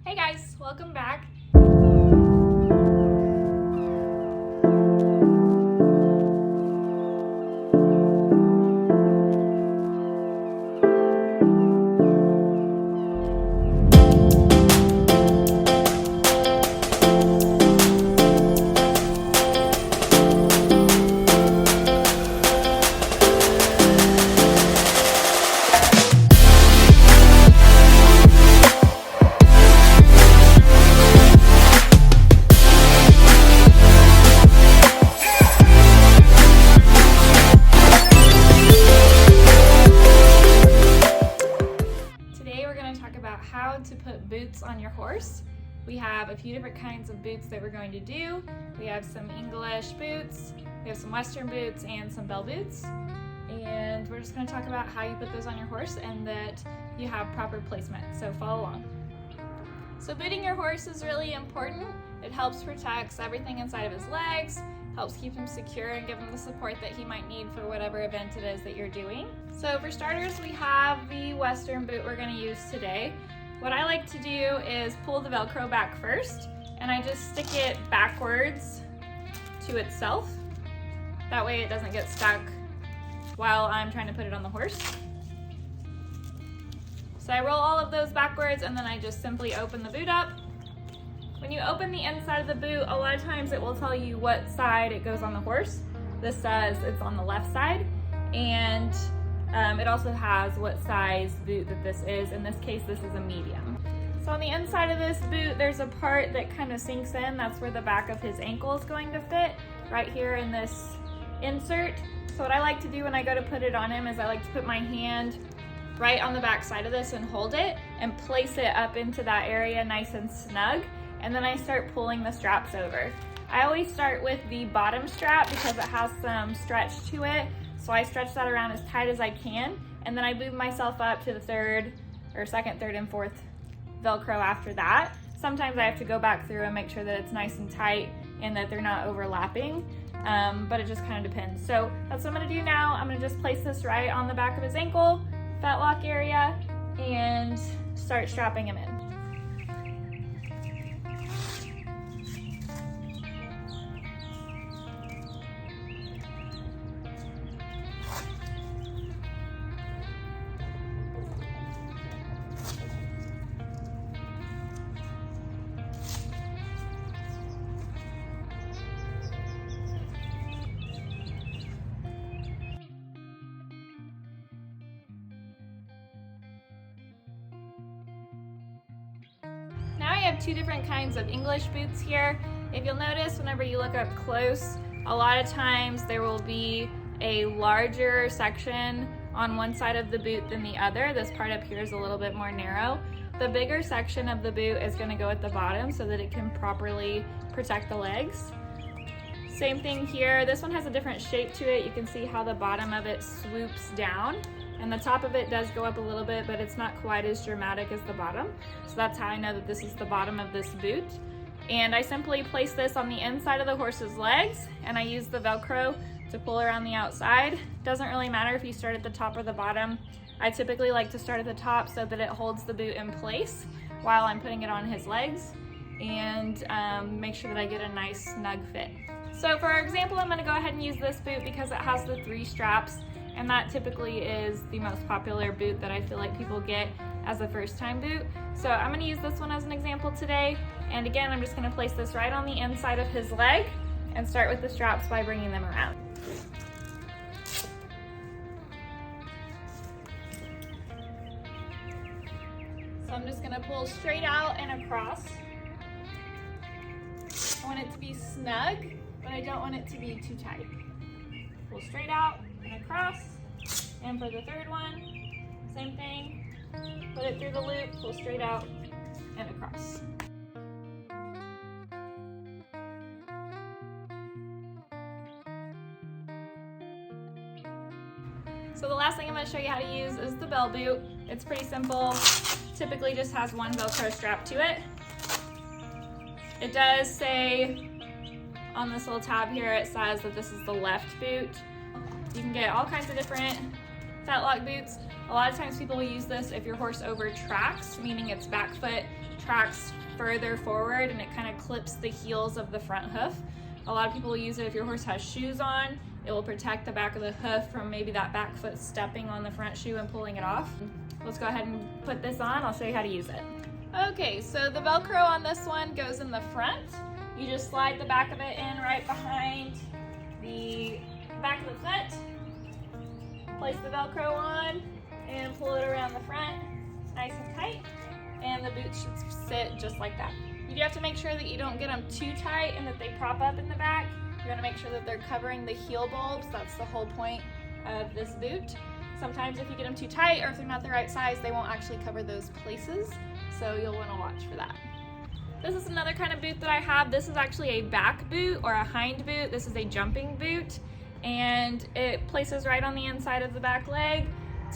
Hey guys, welcome back. Today we're going to talk about how to put boots on your horse. We have a few different kinds of boots that we're going to do. We have some English boots, we have some Western boots, and some bell boots. And we're just going to talk about how you put those on your horse and that you have proper placement. So follow along. So booting your horse is really important. It helps protect everything inside of his legs, helps keep him secure and give him the support that he might need for whatever event it is that you're doing. So for starters, we have the Western boot we're going to use today. What I like to do is pull the Velcro back first, and I just stick it backwards to itself. That way it doesn't get stuck while I'm trying to put it on the horse. So I roll all of those backwards, and then I just simply open the boot up. When you open the inside of the boot, a lot of times it will tell you what side it goes on the horse. This says it's on the left side, and it also has what size boot that this is. In this case, this is a medium. So on the inside of this boot, there's a part that kind of sinks in. That's where the back of his ankle is going to fit, right here in this insert. So what I like to do when I go to put it on him is I like to put my hand right on the back side of this and hold it and place it up into that area nice and snug. And then I start pulling the straps over. I always start with the bottom strap because it has some stretch to it. So I stretch that around as tight as I can, and then I move myself up to the second, third, and fourth Velcro after that. Sometimes I have to go back through and make sure that it's nice and tight and that they're not overlapping, but it just kind of depends. So that's what I'm gonna do now. I'm gonna just place this right on the back of his ankle, fetlock area, and start strapping him in. Now I have two different kinds of English boots here. If you'll notice, whenever you look up close, a lot of times there will be a larger section on one side of the boot than the other. This part up here is a little bit more narrow. The bigger section of the boot is going to go at the bottom so that it can properly protect the legs. Same thing here. This one has a different shape to it. You can see how the bottom of it swoops down. And the top of it does go up a little bit, but it's not quite as dramatic as the bottom. So that's how I know that this is the bottom of this boot. And I simply place this on the inside of the horse's legs, and I use the Velcro to pull around the outside. Doesn't really matter if you start at the top or the bottom. I typically like to start at the top so that it holds the boot in place while I'm putting it on his legs, and make sure that I get a nice snug fit. So for example, I'm gonna go ahead and use this boot because it has the 3 straps. And that typically is the most popular boot that I feel like people get as a first time boot. So I'm gonna use this one as an example today. And again, I'm just gonna place this right on the inside of his leg and start with the straps by bringing them around. So I'm just gonna pull straight out and across. I want it to be snug, but I don't want it to be too tight. Pull straight out and across, and for the third one, same thing, put it through the loop, pull straight out and across. So the last thing I'm going to show you how to use is the bell boot. It's pretty simple, typically just has one Velcro strap to it. It does say on this little tab here, it says that this is the left boot. You can get all kinds of different fetlock boots. A lot of times people will use this if your horse over tracks, meaning its back foot tracks further forward and it kind of clips the heels of the front hoof. A lot of people will use it if your horse has shoes on. It will protect the back of the hoof from maybe that back foot stepping on the front shoe and pulling it off. Let's go ahead and put this on. I'll show you how to use it. Okay, so the Velcro on this one goes in the front. You just slide the back of it in right behind the back of the foot. Place the Velcro on and pull it around the front, nice and tight. And the boots should sit just like that. You do have to make sure that you don't get them too tight and that they prop up in the back. You're gonna make sure that they're covering the heel bulbs. That's the whole point of this boot. Sometimes if you get them too tight or if they're not the right size, they won't actually cover those places. So you'll wanna watch for that. This is another kind of boot that I have. This is actually a back boot or a hind boot. This is a jumping boot, and it places right on the inside of the back leg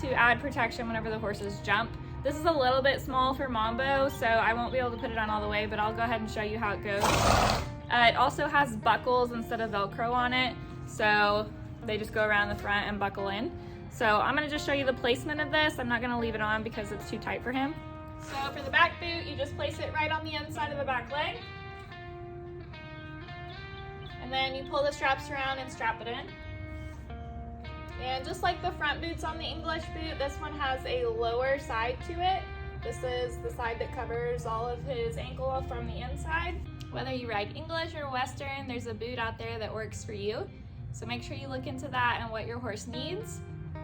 to add protection whenever the horses jump. This is a little bit small for Mambo, so I won't be able to put it on all the way, but I'll go ahead and show you how it goes. It also has buckles instead of Velcro on it, so they just go around the front and buckle in. So I'm gonna just show you the placement of this. I'm not gonna leave it on because it's too tight for him. So for the back boot, you just place it right on the inside of the back leg. And then you pull the straps around and strap it in. And just like the front boots on the English boot, this one has a lower side to it. This is the side that covers all of his ankle from the inside. Whether you ride English or Western, there's a boot out there that works for you. So make sure you look into that and what your horse needs.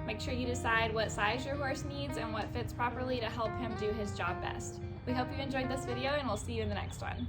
Make sure you decide what size your horse needs and what fits properly to help him do his job best. We hope you enjoyed this video and we'll see you in the next one.